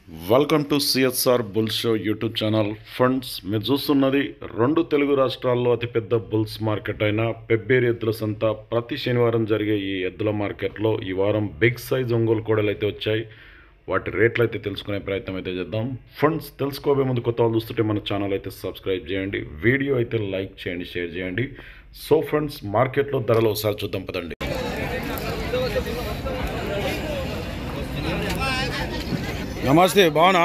Welcome to CSR bull show YouTube channel. Friends, మీరు చూస్తున్నది రెండు తెలుగు రాష్ట్రాల్లో అతిపెద్ద బుల్స్ మార్కెట్ అయిన పెబ్బేరు ఎద్దుల సంత ప్రతి శనివారం జరిగే ఈ ఎద్దుల మార్కెట్లో ఈ వారం బిగ్ సైజ్ ఒంగోలు కోడలు అయితే వచ్చాయి. వాటి రేట్లు అయితే తెలుసుకునే ప్రయత్నం అయితే చేద్దాం. ఫ్రెండ్స్, తెలుసుకోబోయే ముందు కొత్త వాళ్ళు చూస్తుంటే మన ఛానల్ అయితే సబ్స్క్రైబ్ చేయండి, వీడియో అయితే లైక్ చేయండి, షేర్ చేయండి. సో ఫ్రెండ్స్, మార్కెట్లో ధరలు ఒకసారి చూద్దాం పదండి. నమస్తే, బాగునా?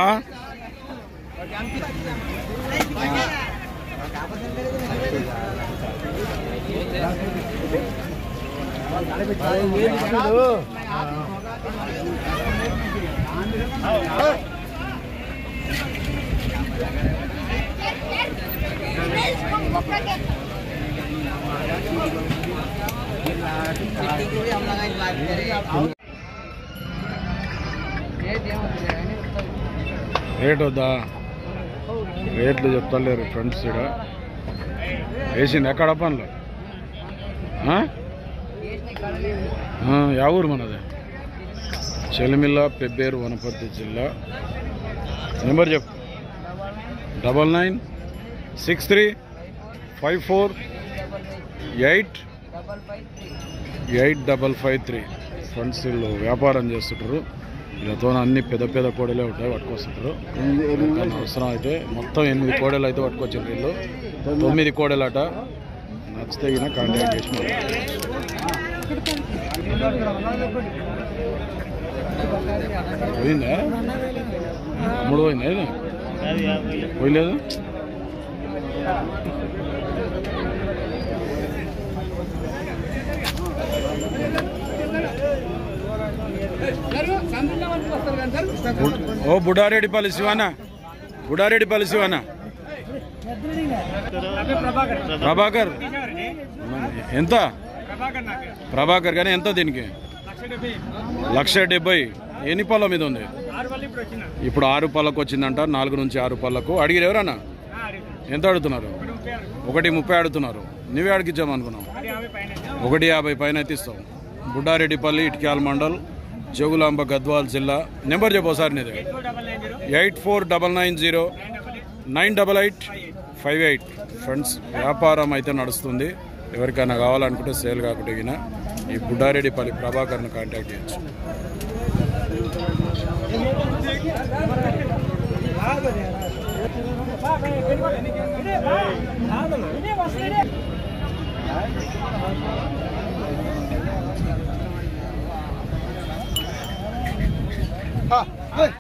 రేట్ వద్దా? రేట్లు చెప్తలేరు ఫ్రెండ్స్. ఇక్కడ వేసింది ఎక్కడ పనులు? యా ఊరు మనది? చెలిమిల్ల, పెబ్బేరు, వనపర్తి జిల్లా. నెంబర్ చెప్పు. 9964548553. ఫ్రెండ్స్, వీళ్ళు వ్యాపారం చేస్తుంటారు. వీళ్ళతో అన్ని పెద్ద పెద్ద కోడలే ఉంటాయి, పట్టుకొస్తుంటారు. అవసరం అయితే మొత్తం 8 కోడలు అయితే పట్టుకొచ్చారు వీళ్ళు. 9 కోడలట. నచ్చితే ఈయన కాంటాక్ట్ చేసి పోయిందా? మూడు పోయిందా? ఇది పోయలేదు. ఓ బుడారెడ్డిపల్లి శివానా, బుడారెడ్డిపల్లి శివానా. ప్రభాకర్ ఎంత? ప్రభాకర్ కానీ ఎంత? దీనికి 1,70,000. ఎన్ని పళ్ళ మీద ఉంది? ఇప్పుడు 6 పళ్ళకు వచ్చిందంట. 4 నుంచి 6 పళ్ళకు అడిగిరు. ఎవరన్నా ఎంత అడుగుతున్నారు? 1,30 అడుగుతున్నారు. నువ్వే అడిగిద్దామనుకున్నావు. 1,50 పైన అయితే ఇస్తావు. బుడ్డారెడ్డిపల్లి, ఇటిక్యాల మండల్, జోగులాంబ, గద్వాల్ జిల్లా. నెంబర్ చెప్పు ఒకసారి నీది. 8490098858. ఫ్రెండ్స్, వ్యాపారం అయితే నడుస్తుంది. ఎవరికైనా కావాలనుకుంటే సేల్ కాకుండా ఈ బుడ్డారెడ్డిపల్లి ప్రభాకర్ని కాంటాక్ట్ చేయొచ్చు.